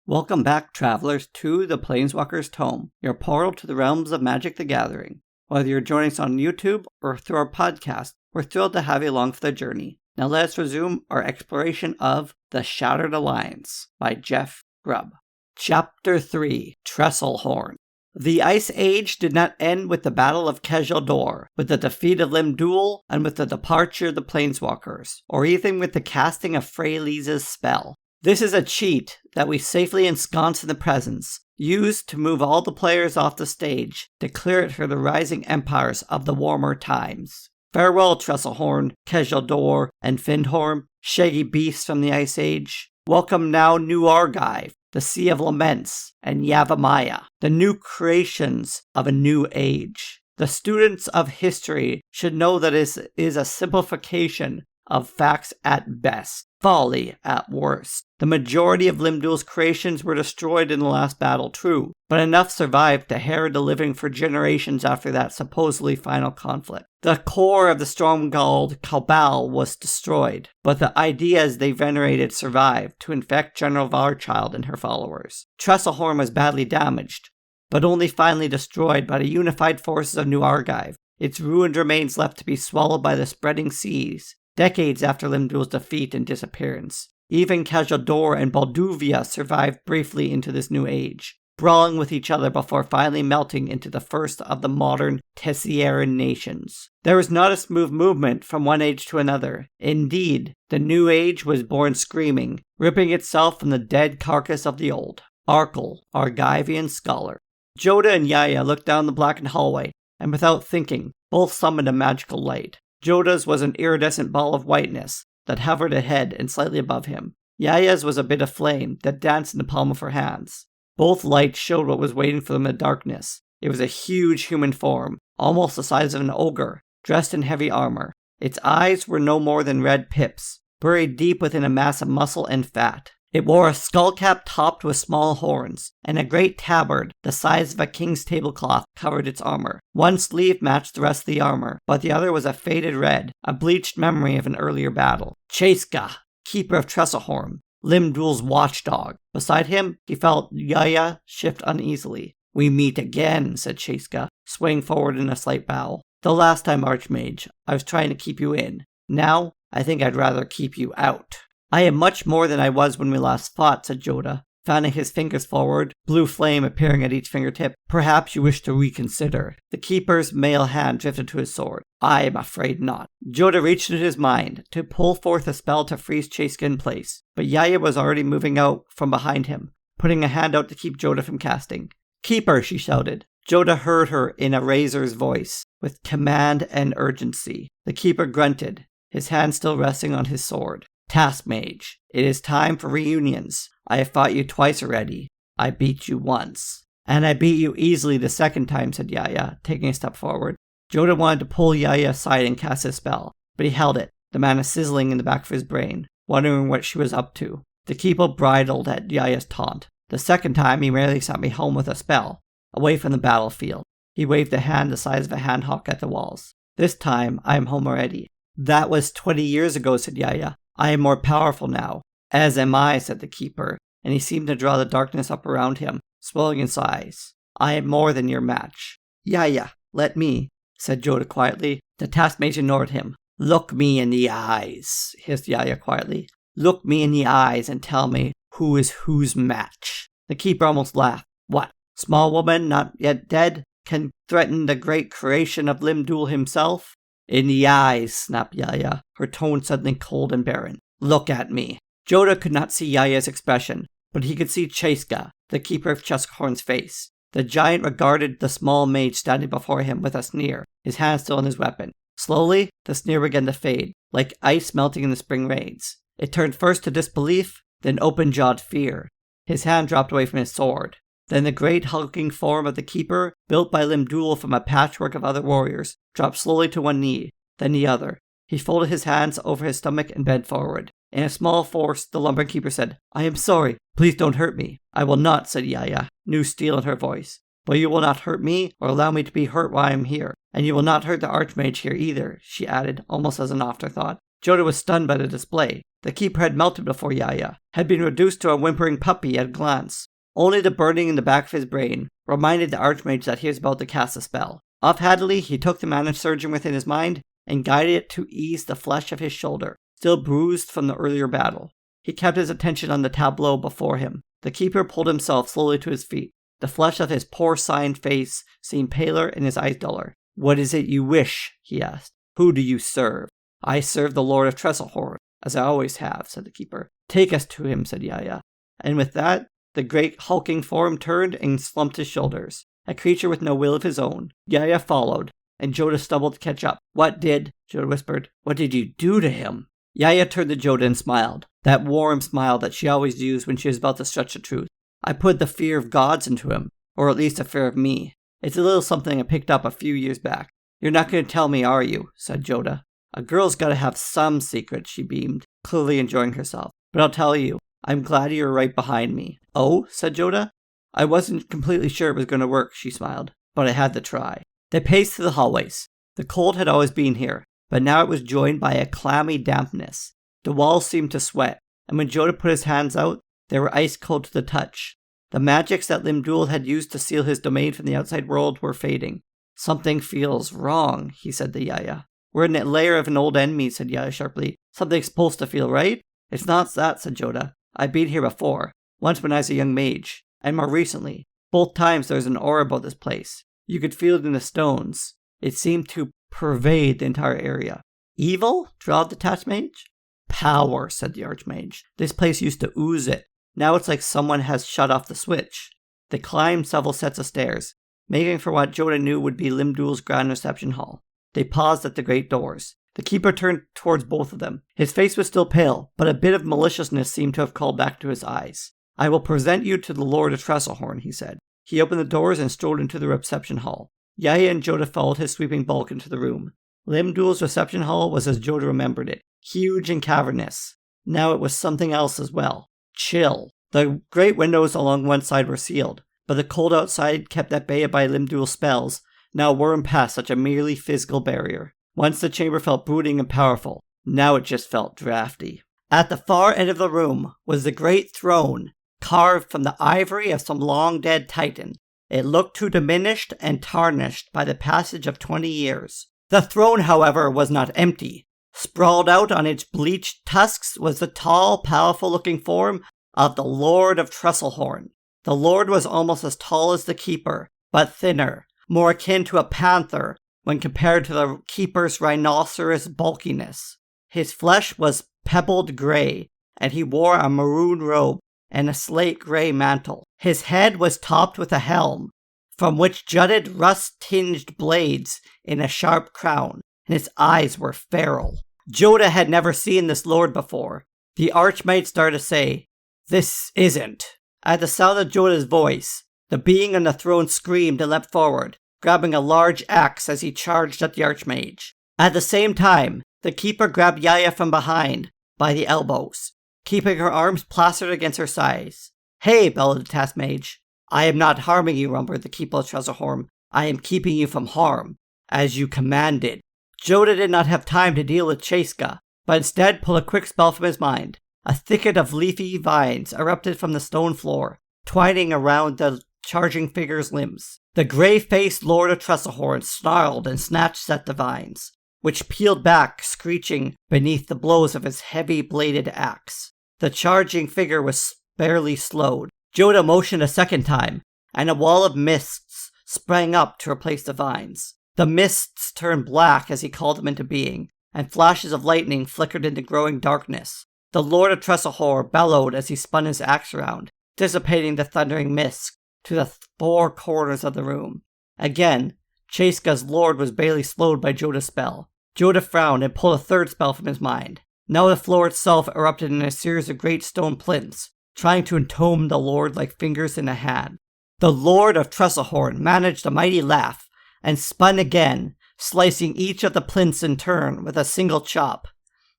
Welcome back, travelers, to the Planeswalker's Tome, your portal to the realms of Magic the Gathering. Whether you're joining us on YouTube or through our podcast, we're thrilled to have you along for the journey. Now let us resume our exploration of The Shattered Alliance by Jeff Grubb. Chapter 3, Tresserhorn. The Ice Age did not end with the Battle of Kejildor, with the defeat of Lim-Dûl, and with the departure of the Planeswalkers, or even with the casting of Freyalise's spell. This is a cheat that we safely ensconce in the presence, used to move all the players off the stage, to clear it for the rising empires of the warmer times. Farewell, Tresserhorn, Kejildor, and Findhorn, shaggy beasts from the Ice Age. Welcome now New Argive, the Sea of Laments, and Yavimaya, the new creations of a new age. The students of history should know that it is a simplification of facts at best, folly at worst. The majority of Lim-Dûl's creations were destroyed in the last battle, true, but enough survived to herald the living for generations after that supposedly final conflict. The core of the storm-gulled Cabal was destroyed, but the ideas they venerated survived to infect General Varchild and her followers. Tresserhorn was badly damaged, but only finally destroyed by the unified forces of New Argive, its ruined remains left to be swallowed by the spreading seas. Decades after Lim-Dûl's defeat and disappearance, even Kejildor and Balduvia survived briefly into this new age, brawling with each other before finally melting into the first of the modern Terisiare nations. There was not a smooth movement from one age to another. Indeed, the new age was born screaming, ripping itself from the dead carcass of the old. Arkle, Argivian scholar. Jodah and Yaya looked down the blackened hallway, and without thinking, both summoned a magical light. Jodah's was an iridescent ball of whiteness that hovered ahead and slightly above him. Yaya's was a bit of flame that danced in the palm of her hands. Both lights showed what was waiting for them in the darkness. It was a huge human form, almost the size of an ogre, dressed in heavy armor. Its eyes were no more than red pips, buried deep within a mass of muscle and fat. It wore a skullcap topped with small horns, and a great tabard the size of a king's tablecloth covered its armor. One sleeve matched the rest of the armor, but the other was a faded red, a bleached memory of an earlier battle. Chaiska, keeper of Tresserhorn, Lim-Dûl's watchdog. Beside him, he felt Yaya shift uneasily. "We meet again," said Chaiska, swaying forward in a slight bow. "The last time, Archmage, I was trying to keep you in. Now, I think I'd rather keep you out." "I am much more than I was when we last fought," said Jodah, fanning his fingers forward, blue flame appearing at each fingertip. "Perhaps you wish to reconsider." The keeper's male hand drifted to his sword. "I am afraid not." Jodah reached into his mind to pull forth a spell to freeze Chaiska in place, but Yaya was already moving out from behind him, putting a hand out to keep Jodah from casting. "Keeper," she shouted. Jodah heard her in a razor's voice, with command and urgency. The keeper grunted, his hand still resting on his sword. "Task Mage, it is time for reunions. I have fought you twice already. I beat you once." "And I beat you easily the second time," said Yaya, taking a step forward. Jodah wanted to pull Yaya aside and cast his spell, but he held it, the mana sizzling in the back of his brain, wondering what she was up to. The keeper bridled at Yaya's taunt. "The second time he merely sent me home with a spell, away from the battlefield." He waved a hand the size of a handhawk at the walls. "This time I am home already." "That was 20 years ago," said Yaya. "I am more powerful now." "As am I," said the keeper, and he seemed to draw the darkness up around him, swelling in size. "I am more than your match." "Yaya, let me," said Jodah quietly. The task mage ignored him. "Look me in the eyes," hissed Yaya quietly. "Look me in the eyes and tell me who is whose match." The keeper almost laughed. "What, small woman not yet dead can threaten the great creation of Lim-Dûl himself?" "In the eyes," snapped Yaya, her tone suddenly cold and barren. "Look at me." Jodah could not see Yaya's expression, but he could see Chaiska, the keeper of Tresserhorn's face. The giant regarded the small mage standing before him with a sneer, his hand still on his weapon. Slowly, the sneer began to fade, like ice melting in the spring rains. It turned first to disbelief, then open-jawed fear. His hand dropped away from his sword. Then the great hulking form of the keeper, built by Lim-Dûl from a patchwork of other warriors, dropped slowly to one knee, then the other. He folded his hands over his stomach and bent forward. In a small force, the lumbering keeper said, "I am sorry. Please don't hurt me." "I will not," said Yaya, new steel in her voice. "But you will not hurt me or allow me to be hurt while I am here. And you will not hurt the Archmage here either," she added, almost as an afterthought. Jodah was stunned by the display. The keeper had melted before Yaya, had been reduced to a whimpering puppy at a glance. Only the burning in the back of his brain reminded the Archmage that he was about to cast a spell. Offhandedly, he took the mana surging within his mind and guided it to ease the flesh of his shoulder, still bruised from the earlier battle. He kept his attention on the tableau before him. The keeper pulled himself slowly to his feet. The flesh of his porcine face seemed paler and his eyes duller. "What is it you wish?" he asked. "Who do you serve?" "I serve the Lord of Tresserhorn, as I always have," said the keeper. "Take us to him," said Yaya. And with that, the great hulking form turned and slumped his shoulders. A creature with no will of his own. Yaya followed, and Joda stumbled to catch up. Joda whispered. "What did you do to him?" Yaya turned to Joda and smiled. That warm smile that she always used when she was about to stretch the truth. "I put the fear of gods into him, or at least a fear of me. It's a little something I picked up a few years back." "You're not going to tell me, are you?" said Joda. "A girl's got to have some secret," she beamed, clearly enjoying herself. "But I'll tell you, I'm glad you're right behind me." "Oh?" said Joda. "I wasn't completely sure it was going to work," she smiled, "but I had to try." They paced through the hallways. The cold had always been here, but now it was joined by a clammy dampness. The walls seemed to sweat, and when Joda put his hands out, they were ice cold to the touch. The magics that Lim-Dûl had used to seal his domain from the outside world were fading. "Something feels wrong," he said to Yaya. "We're in a lair of an old enemy," said Yaya sharply. "Something's supposed to feel right?" "It's not that," said Joda. "I've been here before, once when I was a young mage, and more recently. Both times there's an aura about this place. You could feel it in the stones. It seemed to pervade the entire area." "Evil?" drawled the task mage. "Power," said the Archmage. "This place used to ooze it. Now it's like someone has shut off the switch." They climbed several sets of stairs, making for what Joda knew would be Lim-Dûl's grand reception hall. They paused at the great doors. The keeper turned towards both of them. His face was still pale, but a bit of maliciousness seemed to have called back to his eyes. "I will present you to the Lord of Tresserhorn," he said. He opened the doors and strode into the reception hall. Yaya and Joda followed his sweeping bulk into the room. Lim-Dûl's reception hall was as Joda remembered it, huge and cavernous. Now it was something else as well. Chill. The great windows along one side were sealed, but the cold outside, kept at bay by Lim-Dûl's spells, now wormed past such a merely physical barrier. Once the chamber felt brooding and powerful, now it just felt drafty. At the far end of the room was the great throne, carved from the ivory of some long-dead titan. It looked too diminished and tarnished by the passage of 20 years. The throne, however, was not empty. Sprawled out on its bleached tusks was the tall, powerful-looking form of the Lord of Tresserhorn. The Lord was almost as tall as the Keeper, but thinner, more akin to a panther when compared to the Keeper's rhinoceros bulkiness. His flesh was pebbled gray, and he wore a maroon robe and a slate-gray mantle. His head was topped with a helm, from which jutted rust-tinged blades in a sharp crown, and his eyes were feral. Joda had never seen this lord before. The Archmage started to say, "This isn't." At the sound of Joda's voice, the being on the throne screamed and leapt forward, grabbing a large axe as he charged at the Archmage. At the same time, the Keeper grabbed Yaya from behind, by the elbows, keeping her arms plastered against her sides. "Hey," bellowed the task mage. "I am not harming you," rumbled the Keeper of Tresserhorn. "I am keeping you from harm, as you commanded." Joda did not have time to deal with Chaska, but instead pulled a quick spell from his mind. A thicket of leafy vines erupted from the stone floor, twining around the charging figure's limbs. The grey-faced Lord of Tresserhorn snarled and snatched at the vines, which peeled back, screeching beneath the blows of his heavy-bladed axe. The charging figure was barely slowed. Joda motioned a second time, and a wall of mists sprang up to replace the vines. The mists turned black as he called them into being, and flashes of lightning flickered into growing darkness. The Lord of Tresserhorn bellowed as he spun his axe around, dissipating the thundering mist to the four corners of the room. Again, Chaska's lord was barely slowed by Joda's spell. Joda frowned and pulled a third spell from his mind. Now the floor itself erupted in a series of great stone plinths, trying to entomb the lord like fingers in a hand. The Lord of Tresserhorn managed a mighty laugh, and spun again, slicing each of the plinths in turn with a single chop,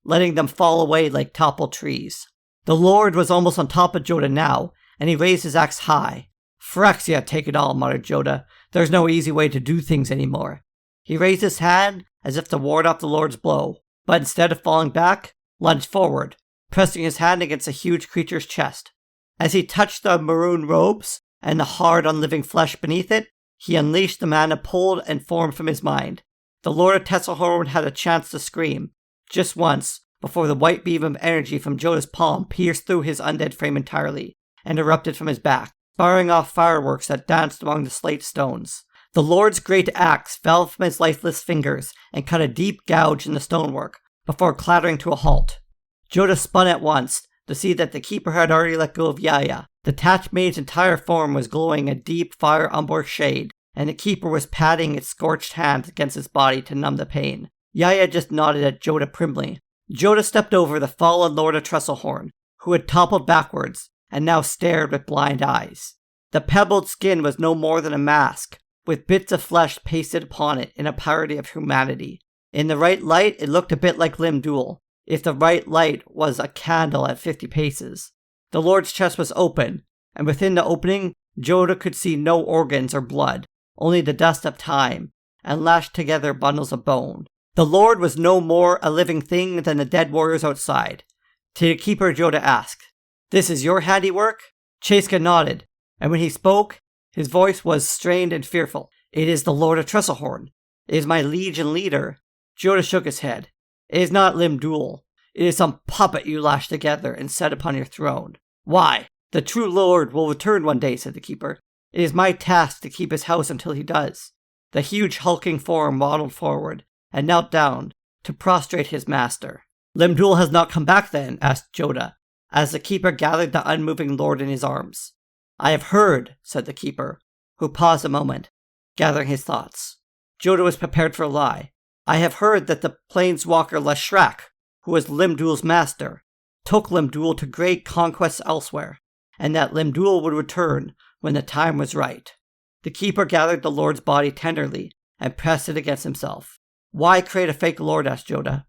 letting them fall away like toppled trees. The Lord was almost on top of Joda now, and he raised his axe high. "Phyrexia, take it all," muttered Joda. "There's no easy way to do things anymore." He raised his hand as if to ward off the Lord's blow, but instead of falling back, lunged forward, pressing his hand against the huge creature's chest. As he touched the maroon robes and the hard, unliving flesh beneath it, he unleashed the mana pulled and formed from his mind. The Lord of Tresserhorn had a chance to scream, just once, before the white beam of energy from Joda's palm pierced through his undead frame entirely, and erupted from his back, sparring off fireworks that danced among the slate stones. The Lord's great axe fell from his lifeless fingers and cut a deep gouge in the stonework, before clattering to a halt. Joda spun at once, to see that the keeper had already let go of Yaya. The Tatch Mage's entire form was glowing a deep fire umber shade, and the keeper was patting its scorched hands against his body to numb the pain. Yaya just nodded at Joda primly. Joda stepped over the fallen Lord of Tresserhorn, who had toppled backwards, and now stared with blind eyes. The pebbled skin was no more than a mask, with bits of flesh pasted upon it in a parody of humanity. In the right light, it looked a bit like Lim-Dûl, if the right light was a candle at 50 paces. The Lord's chest was open, and within the opening, Joda could see no organs or blood, only the dust of time, and lashed together bundles of bone. The Lord was no more a living thing than the dead warriors outside. To the keeper, Joda asked, "This is your handiwork?" Chayska nodded, and when he spoke, his voice was strained and fearful. "It is the Lord of Tresserhorn. It is my liege and leader." Joda shook his head. "It is not Lim-Dûl. It is some puppet you lashed together and set upon your throne." "Why? The true Lord will return one day," said the keeper. "It is my task to keep his house until he does." The huge hulking form waddled forward, and knelt down, to prostrate his master. "Lim-Dûl has not come back then?" asked Joda, as the keeper gathered the unmoving lord in his arms. "I have heard," said the keeper, who paused a moment, gathering his thoughts. Joda was prepared for a lie. "I have heard that the Planeswalker Leshrac, who was Lim-Dûl's master, took Lim-Dûl to great conquests elsewhere, and that Lim-Dûl would return when the time was right." The keeper gathered the lord's body tenderly and pressed it against himself. "Why create a fake lord?" asked Joda.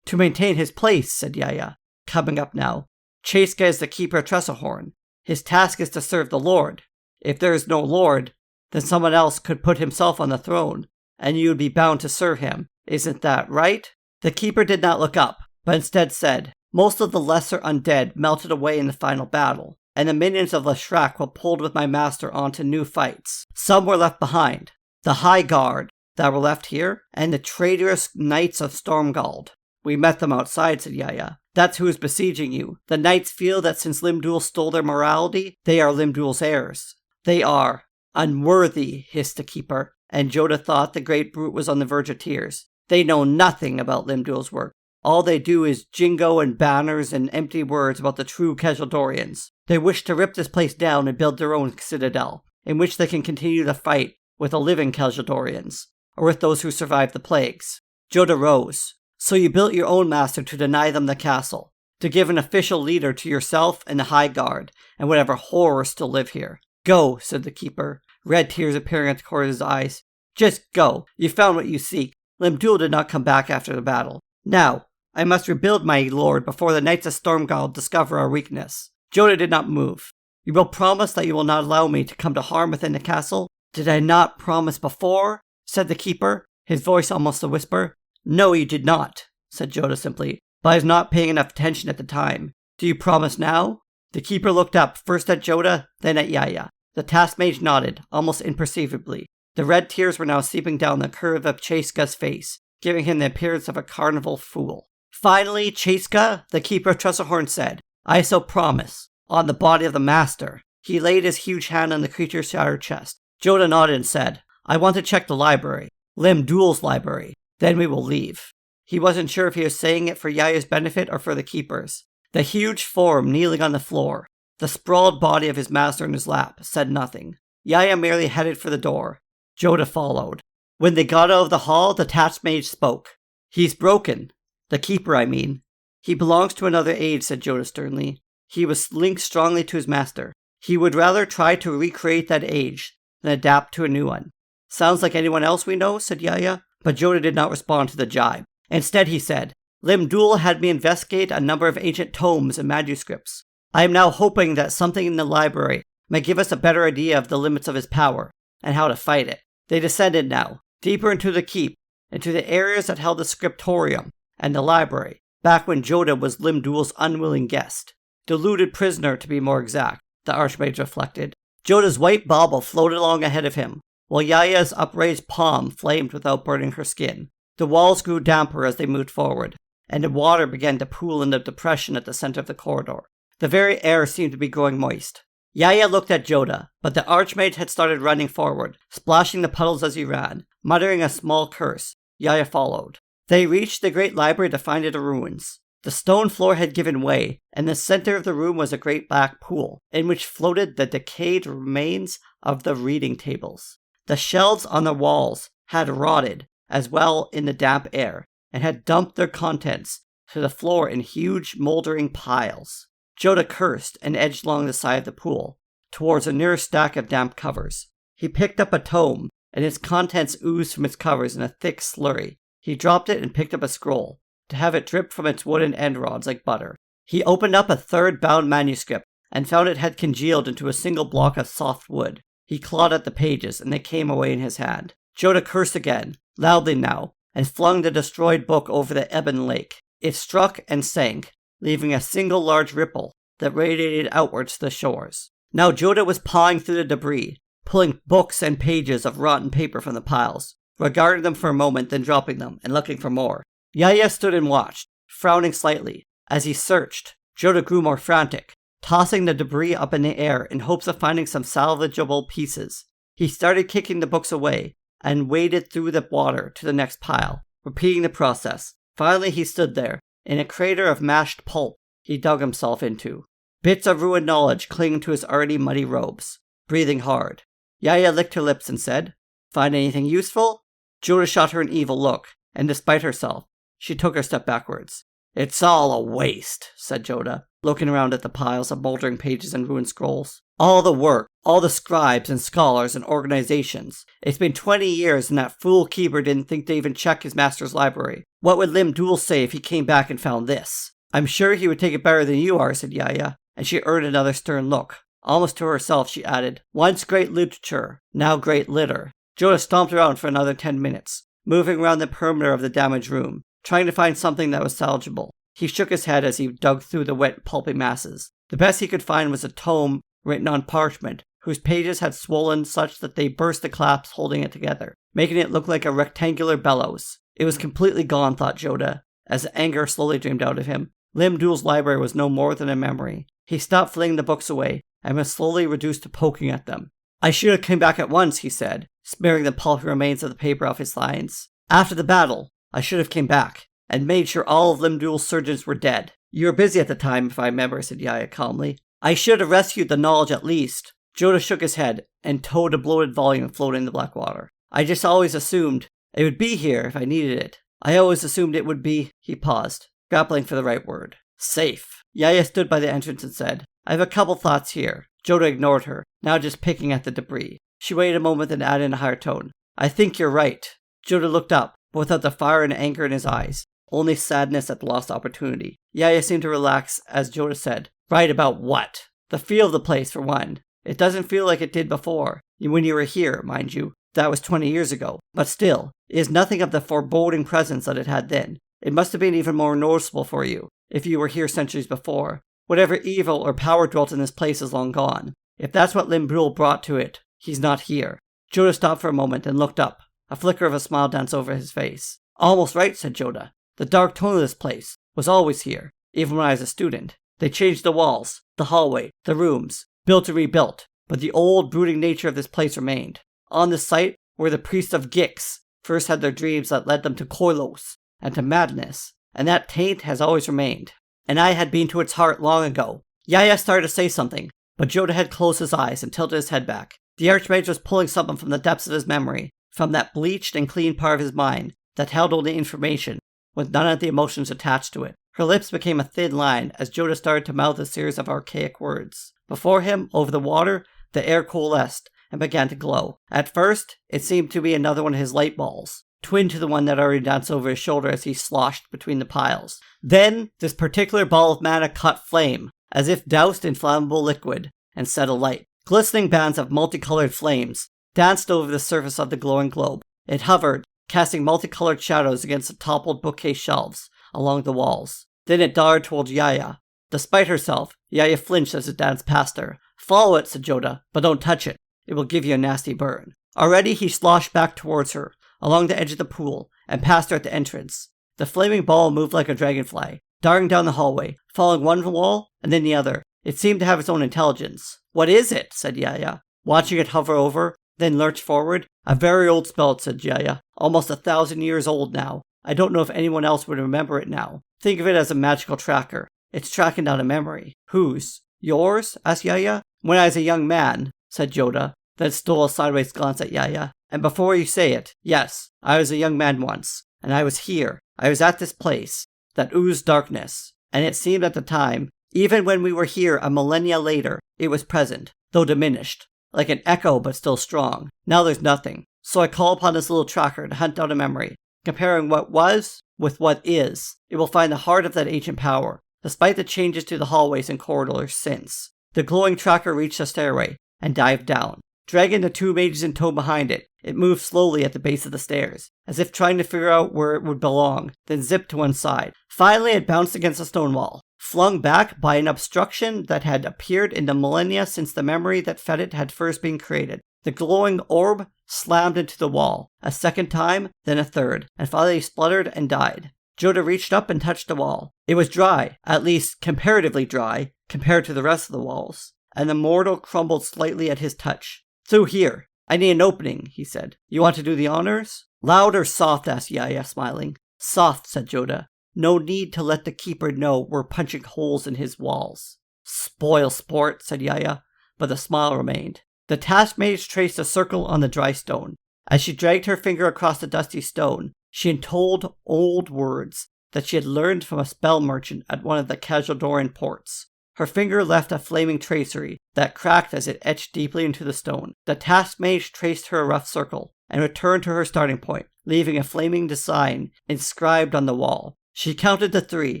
"To maintain his place," said Yaya, coming up now. "Chayska is the keeper of Tresserhorn. His task is to serve the Lord. If there is no Lord, then someone else could put himself on the throne, and you would be bound to serve him. Isn't that right?" The keeper did not look up, but instead said, "Most of the lesser undead melted away in the final battle, and the minions of Leshrac were pulled with my master on to new fights. Some were left behind. The High Guard that were left here, and the traitorous Knights of Stormgald. We met them outside," said Yaya. "That's who is besieging you. The Knights feel that since Lim-Dûl stole their morality, they are Lim-Dûl's heirs." "They are unworthy," hissed the keeper, and Joda thought the great brute was on the verge of tears. "They know nothing about Lim-Dûl's work. All they do is jingo and banners and empty words about the true Kjeldorians. They wish to rip this place down and build their own citadel, in which they can continue to fight with the living Kjeldorians, or with those who survived the plagues." Joda rose. "So you built your own master to deny them the castle, to give an official leader to yourself and the High Guard, and whatever horrors still live here." "Go," said the keeper, red tears appearing at the corners of his eyes. "Just go. You found what you seek. Lim-Dûl did not come back after the battle. Now, I must rebuild my lord before the Knights of Stormgald discover our weakness." Joda did not move. "You will promise that you will not allow me to come to harm within the castle?" "Did I not promise before?" said the keeper, his voice almost a whisper. "No, you did not," said Joda simply, "but I was not paying enough attention at the time. Do you promise now?" The keeper looked up, first at Joda, then at Yaya. The task mage nodded, almost imperceptibly. The red tears were now seeping down the curve of Chayska's face, giving him the appearance of a carnival fool. Finally, Chayska, the keeper of Tresserhorn, said, "I so promise, on the body of the master." He laid his huge hand on the creature's shattered chest. Joda nodded and said, "I want to check the library, Lim-Dûl's library. Then we will leave." He wasn't sure if he was saying it for Yaya's benefit or for the keeper's. The huge form kneeling on the floor, the sprawled body of his master in his lap, said nothing. Yaya merely headed for the door. Joda followed. When they got out of the hall, the task mage spoke. "He's broken. The keeper, I mean. He belongs to another age," said Joda sternly. "He was linked strongly to his master. He would rather try to recreate that age than adapt to a new one." "Sounds like anyone else we know," said Yaya. But Joda did not respond to the jibe. Instead, he said, "Lim-Dûl had me investigate a number of ancient tomes and manuscripts. I am now hoping that something in the library may give us a better idea of the limits of his power, and how to fight it." They descended now, deeper into the keep, into the areas that held the scriptorium and the library. back when Joda was Lim-Dûl's unwilling guest. Deluded prisoner, to be more exact, the Archmage reflected. Joda's white bauble floated along ahead of him, while Yaya's upraised palm flamed without burning her skin. The walls grew damper as they moved forward, and the water began to pool in the depression at the center of the corridor. The very air seemed to be growing moist. Yaya looked at Joda, but the Archmage had started running forward, splashing the puddles as he ran. Muttering a small curse, Yaya followed. They reached the great library to find it in ruins. The stone floor had given way, and the center of the room was a great black pool, in which floated the decayed remains of the reading tables. The shelves on the walls had rotted, as well in the damp air, and had dumped their contents to the floor in huge, moldering piles. Joda cursed and edged along the side of the pool, towards a nearest stack of damp covers. He picked up a tome, and its contents oozed from its covers in a thick slurry. He dropped it and picked up a scroll, to have it drip from its wooden end rods like butter. He opened up a third bound manuscript, and found it had congealed into a single block of soft wood. He clawed at the pages, and they came away in his hand. Joda cursed again, loudly now, and flung the destroyed book over the ebon lake. It struck and sank, leaving a single large ripple that radiated outwards to the shores. Now Joda was pawing through the debris, pulling books and pages of rotten paper from the piles, regarding them for a moment, then dropping them and looking for more. Yaya stood and watched, frowning slightly. As he searched, Joda grew more frantic, tossing the debris up in the air in hopes of finding some salvageable pieces. He started kicking the books away and waded through the water to the next pile, repeating the process. Finally he stood there, in a crater of mashed pulp he dug himself into, bits of ruined knowledge clinging to his already muddy robes, breathing hard. Yaya licked her lips and said, "Find anything useful?" Joda shot her an evil look, and despite herself, she took a step backwards. "It's all a waste," said Joda, looking around at the piles of moldering pages and ruined scrolls. "All the work, all the scribes and scholars and organizations. It's been 20 years and that fool keeper didn't think to even check his master's library. What would Lim-Dûl say if he came back and found this?" "I'm sure he would take it better than you are," said Yaya, and she earned another stern look. Almost to herself, she added, "Once great literature, now great litter." Joda stomped around for another 10 minutes, moving around the perimeter of the damaged room, trying to find something that was salvageable. He shook his head as he dug through the wet, pulpy masses. The best he could find was a tome written on parchment, whose pages had swollen such that they burst the clasps holding it together, making it look like a rectangular bellows. It was completely gone, thought Joda, as anger slowly dreamed out of him. Lim-Dûl's library was no more than a memory. He stopped flinging the books away, and was slowly reduced to poking at them. "I should have come back at once," he said, smearing the pulpy remains of the paper off his lines. "After the battle, I should have came back, and made sure all of Lim-Dûl's surgeons were dead. You were busy at the time, if I remember," said Yaya calmly. "I should have rescued the knowledge at least." Joda shook his head, and towed a bloated volume floating in the black water. "I just always assumed it would be here if I needed it. I always assumed it would be," he paused, grappling for the right word, "safe." Yaya stood by the entrance and said, "I have a couple thoughts here." Joda ignored her, now just picking at the debris. She waited a moment and added in a higher tone, "I think you're right." Joda looked up, but without the fire and anger in his eyes, only sadness at the lost opportunity. Yaya seemed to relax as Joda said, "Right about what?" "The feel of the place, for one. It doesn't feel like it did before. When you were here, mind you. That was 20 years ago. But still, it is nothing of the foreboding presence that it had then. It must have been even more noticeable for you, if you were here centuries before. Whatever evil or power dwelt in this place is long gone. If that's what Lim-Dûl brought to it, he's not here." Joda stopped for a moment and looked up. A flicker of a smile danced over his face. "Almost right," said Joda. "The dark tone of this place was always here, even when I was a student. They changed the walls, the hallway, the rooms, built and rebuilt, but the old, brooding nature of this place remained. On this site where the priests of Gix first had their dreams that led them to Koilos and to madness, and that taint has always remained. And I had been to its heart long ago." Yaya started to say something, but Joda had closed his eyes and tilted his head back. The Archmage was pulling something from the depths of his memory, from that bleached and clean part of his mind that held only information, with none of the emotions attached to it. Her lips became a thin line as Joda started to mouth a series of archaic words. Before him, over the water, the air coalesced and began to glow. At first, it seemed to be another one of his light balls, twin to the one that already danced over his shoulder as he sloshed between the piles. Then, this particular ball of mana caught flame, as if doused in flammable liquid, and set alight. Glistening bands of multicolored flames danced over the surface of the glowing globe. It hovered, casting multicolored shadows against the toppled bookcase shelves along the walls. Then it darted towards Yaya. Despite herself, Yaya flinched as it danced past her. "Follow it," said Joda, "but don't touch it. It will give you a nasty burn." Already he sloshed back towards her, along the edge of the pool, and past her at the entrance. The flaming ball moved like a dragonfly, darting down the hallway, following one wall and then the other. It seemed to have its own intelligence. "What is it?" said Yaya, watching it hover over, then lurch forward. "A very old spell," said Yaya. "Almost 1,000 years old now. I don't know if anyone else would remember it now. Think of it as a magical tracker. It's tracking down a memory." "Whose? Yours?" asked Yaya. "When I was a young man," said Joda, then stole a sideways glance at Yaya. "And before you say it, yes, I was a young man once, and I was here. I was at this place that oozed darkness, and it seemed at the time, even when we were here a millennia later, it was present, though diminished, like an echo but still strong. Now there's nothing. So I call upon this little tracker to hunt out a memory, comparing what was with what is. It will find the heart of that ancient power, despite the changes to the hallways and corridors since." The glowing tracker reached the stairway and dived down. Dragging the two mages in tow behind it, it moved slowly at the base of the stairs, as if trying to figure out where it would belong, then zipped to one side. Finally it bounced against a stone wall, flung back by an obstruction that had appeared in the millennia since the memory that fed it had first been created. The glowing orb slammed into the wall, a second time, then a third, and finally spluttered and died. Joda reached up and touched the wall. It was dry, at least comparatively dry, compared to the rest of the walls, and the mortal crumbled slightly at his touch. "Through here. I need an opening," he said. "You want to do the honors?" "Loud or soft?" asked Yaya, smiling. "Soft," said Joda. "No need to let the keeper know we're punching holes in his walls." "Spoil sport," said Yaya, but the smile remained. The task mage traced a circle on the dry stone. As she dragged her finger across the dusty stone, she intoned old words that she had learned from a spell merchant at one of the Kajaldorian ports. Her finger left a flaming tracery that cracked as it etched deeply into the stone. The task mage traced her a rough circle and returned to her starting point, leaving a flaming design inscribed on the wall. She counted to 3,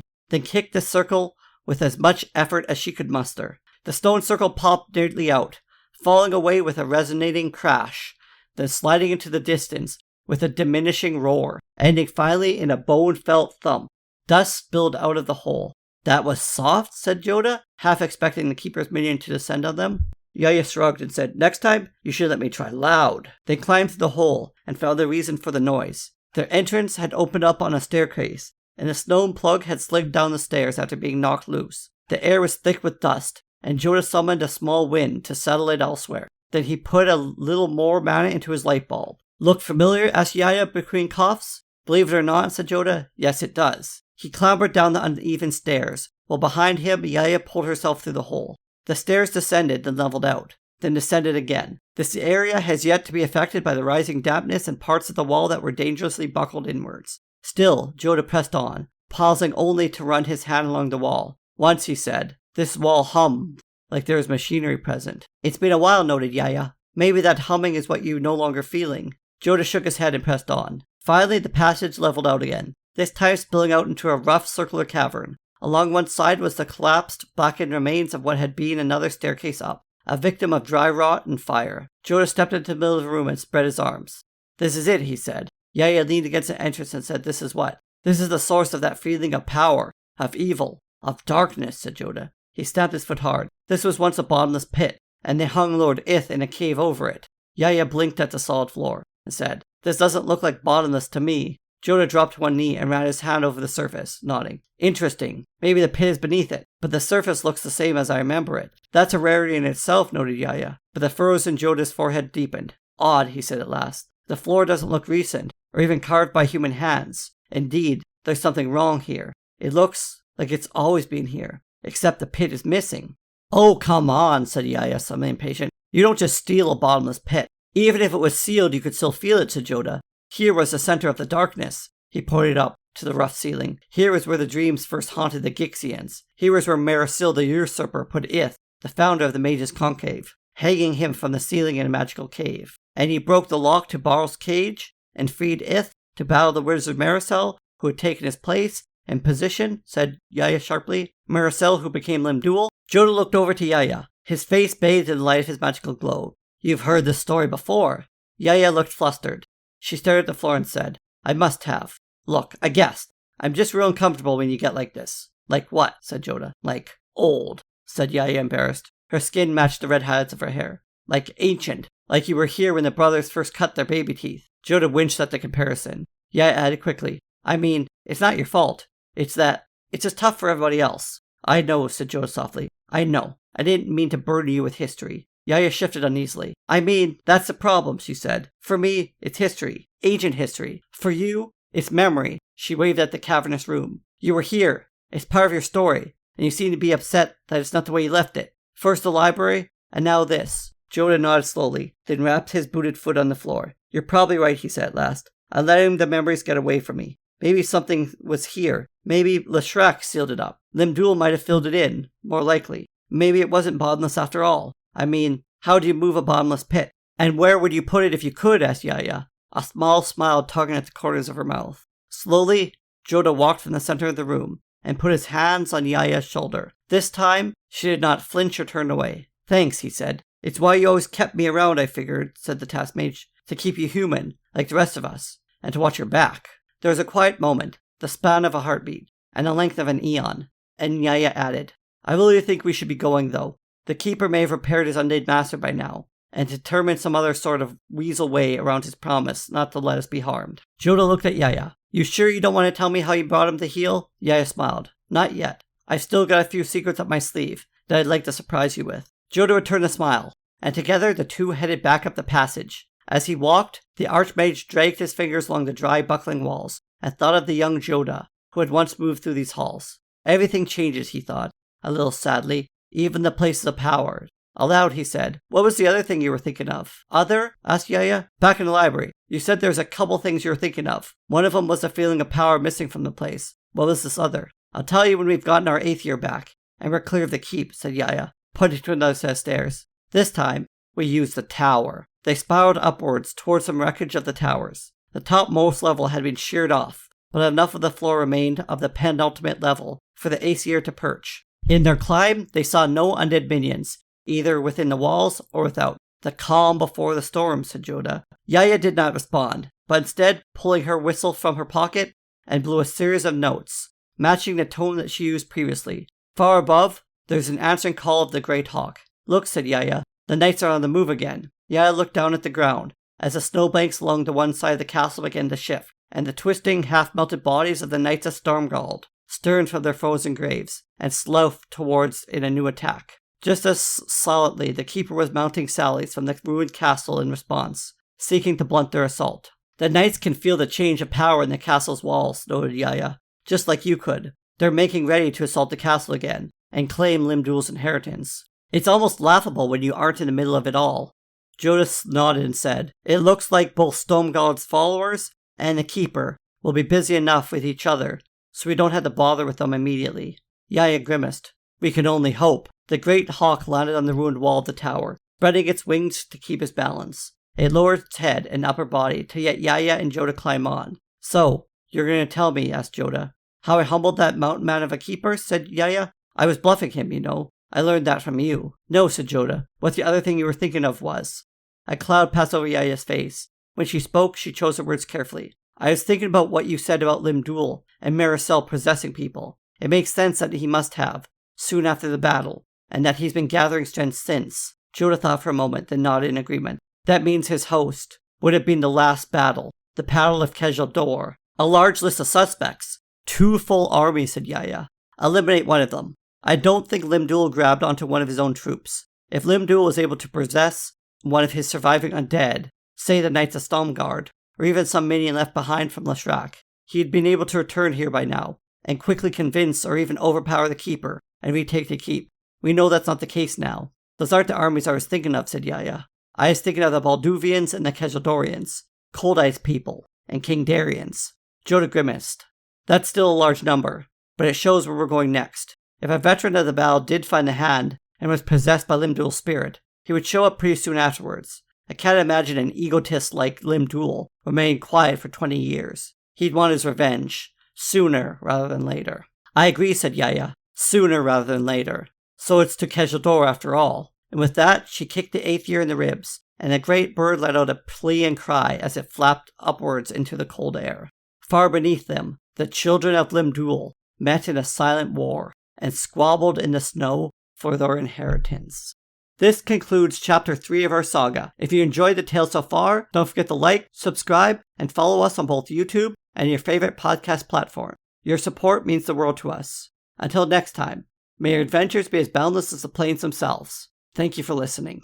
then kicked the circle with as much effort as she could muster. The stone circle popped nearly out, falling away with a resonating crash, then sliding into the distance with a diminishing roar, ending finally in a bone-felt thump. Dust spilled out of the hole. "That was soft," said Joda, half expecting the keeper's minion to descend on them. Yaya shrugged and said, "Next time, you should let me try loud." They climbed through the hole and found the reason for the noise. Their entrance had opened up on a staircase, and the stone plug had slid down the stairs after being knocked loose. The air was thick with dust, and Joda summoned a small wind to settle it elsewhere. Then he put a little more mana into his light bulb. "Look familiar?" asked Yaya between coughs. "Believe it or not," said Joda, "yes it does." He clambered down the uneven stairs, while behind him Yaya pulled herself through the hole. The stairs descended, then leveled out, then descended again. This area has yet to be affected by the rising dampness and parts of the wall that were dangerously buckled inwards. Still, Joda pressed on, pausing only to run his hand along the wall. Once he said, "This wall hummed, like there was machinery present." "It's been a while," noted Yaya. "Maybe that humming is what you're no longer feeling." Joda shook his head and pressed on. Finally, the passage leveled out again, this time spilling out into a rough circular cavern. Along one side was the collapsed, blackened remains of what had been another staircase up, a victim of dry rot and fire. Joda stepped into the middle of the room and spread his arms. "This is it," he said. Yaya leaned against the entrance and said, "This is what?" "This is the source of that feeling of power, of evil, of darkness," said Joda. He stamped his foot hard. "This was once a bottomless pit, and they hung Lord Ith in a cave over it." Yaya blinked at the solid floor and said, "This doesn't look like bottomless to me." Joda dropped to one knee and ran his hand over the surface, nodding. "Interesting. Maybe the pit is beneath it, but the surface looks the same as I remember it." "That's a rarity in itself," noted Yaya, but the furrows in Joda's forehead deepened. "Odd," he said at last. "The floor doesn't look recent, or even carved by human hands. Indeed, there's something wrong here. It looks like it's always been here, except the pit is missing." "Oh, come on," said Yaya, somewhat impatient. "You don't just steal a bottomless pit. Even if it was sealed, you could still feel it," said Joda. "Here was the center of the darkness." He pointed up to the rough ceiling. "Here was where the dreams first haunted the Gixians. Here was where Marisil the usurper put Ith, the founder of the Mages' Conclave, hanging him from the ceiling in a magical cave. And he broke the lock to Barl's cage, and freed Ith to battle the wizard Marisil, who had taken his place and position," said Yaya sharply. "Marisil, who became Lim-Dûl." Joda looked over to Yaya, his face bathed in the light of his magical glow. "You've heard this story before." Yaya looked flustered. She stared at the floor and said, "I must have. Look, I guessed. I'm just real uncomfortable when you get like this." Like what? Said Joda. Like old, said Yaya, embarrassed. Her skin matched the red highlights of her hair. Like ancient. Like you were here when the brothers first cut their baby teeth. Joda winced at the comparison. Yaya added quickly. I mean, it's not your fault. It's just tough for everybody else. I know, said Joda softly. I know. I didn't mean to burden you with history. Yaya shifted uneasily. I mean, that's the problem, she said. For me, it's history. Ancient history. For you, it's memory. She waved at the cavernous room. You were here. It's part of your story. And you seem to be upset that it's not the way you left it. First the library, and now this. Joda nodded slowly, then rapped his booted foot on the floor. You're probably right, he said at last. I'm letting the memories get away from me. Maybe something was here. Maybe Leshrac sealed it up. Lim-Dûl might have filled it in, more likely. Maybe it wasn't bottomless after all. I mean, how do you move a bottomless pit? And where would you put it if you could? Asked Yaya, a small smile tugging at the corners of her mouth. Slowly, Joda walked from the center of the room and put his hands on Yaya's shoulder. This time, she did not flinch or turn away. Thanks, he said. It's why you always kept me around, I figured, said the task mage, to keep you human, like the rest of us, and to watch your back. There was a quiet moment, the span of a heartbeat, and the length of an eon, and Yaya added, I really think we should be going, though. The Keeper may have repaired his undead master by now, and determined some other sort of weasel way around his promise not to let us be harmed. Joda looked at Yaya. You sure you don't want to tell me how you brought him to heal? Yaya smiled. Not yet. I've still got a few secrets up my sleeve that I'd like to surprise you with. Joda returned a smile, and together the two headed back up the passage. As he walked, the Archmage dragged his fingers along the dry, buckling walls, and thought of the young Joda, who had once moved through these halls. Everything changes, he thought, a little sadly, even the places of power. Aloud, he said, What was the other thing you were thinking of? Other? Asked Yaya. Back in the library. You said there's a couple things you were thinking of. One of them was the feeling of power missing from the place. What was this other? I'll tell you when we've gotten our 8th year back, and we're clear of the keep, said Yaya, pointing to another set of stairs. This time, we used the tower. They spiraled upwards towards some wreckage of the towers. The topmost level had been sheared off, but enough of the floor remained of the penultimate level for the Aesir to perch. In their climb, they saw no undead minions, either within the walls or without. The calm before the storm, said Joda. Yaya did not respond, but instead, pulling her whistle from her pocket, and blew a series of notes, matching the tone that she used previously. Far above, there's an answering call of the great hawk. Look, said Yaya, the knights are on the move again. Yaya looked down at the ground, as the snowbanks along the one side of the castle began to shift, and the twisting, half-melted bodies of the knights of Stormgald stirred from their frozen graves, and sloughed towards in a new attack. Just as solidly, the Keeper was mounting sallies from the ruined castle in response, seeking to blunt their assault. The knights can feel the change of power in the castle's walls, noted Yaya, just like you could. They're making ready to assault the castle again, and claim Lim-Dûl's inheritance. It's almost laughable when you aren't in the middle of it all. Jodas nodded and said, It looks like both Stormgald's followers and the Keeper will be busy enough with each other, so we don't have to bother with them immediately. Yaya grimaced. We can only hope. The great hawk landed on the ruined wall of the tower, spreading its wings to keep its balance. It lowered its head and upper body to let Yaya and Joda climb on. So, you're going to tell me, asked Joda. How I humbled that mountain man of a keeper, said Yaya. I was bluffing him, you know. I learned that from you. No, said Joda. What the other thing you were thinking of was. A cloud passed over Yaya's face. When she spoke, she chose her words carefully. I was thinking about what you said about Lim-Dûl and Maricel possessing people. It makes sense that he must have, soon after the battle, and that he's been gathering strength since. Joda thought for a moment, then nodded in agreement. That means his host would have been the last battle, the Battle of Kejildor. A large list of suspects. 2 full armies, said Yaya. Eliminate one of them. I don't think Lim-Dûl grabbed onto one of his own troops. If Lim-Dûl was able to possess one of his surviving undead, say the Knights of Stormgard, or even some minion left behind from Leshrac, he'd been able to return here by now, and quickly convince or even overpower the Keeper, and retake the keep. We know that's not the case now. Those aren't the armies I was thinking of, said Yaya. I was thinking of the Balduvians and the Kejildorians, Cold Ice people, and King Darians. Joda grimaced. That's still a large number, but it shows where we're going next. If a veteran of the battle did find the hand, and was possessed by Lim-Dûl's spirit, he would show up pretty soon afterwards. I can't imagine an egotist like Lim-Dûl remaining quiet for 20 years. He'd want his revenge, sooner rather than later. I agree, said Yaya. Sooner rather than later. So it's to Kejildor after all. And with that, she kicked the 8th year in the ribs, and the great bird let out a plea and cry as it flapped upwards into the cold air. Far beneath them, the children of Lim-Dûl met in a silent war and squabbled in the snow for their inheritance. This concludes Chapter 3 of our saga. If you enjoyed the tale so far, don't forget to like, subscribe, and follow us on both YouTube and your favorite podcast platform. Your support means the world to us. Until next time, may your adventures be as boundless as the plains themselves. Thank you for listening.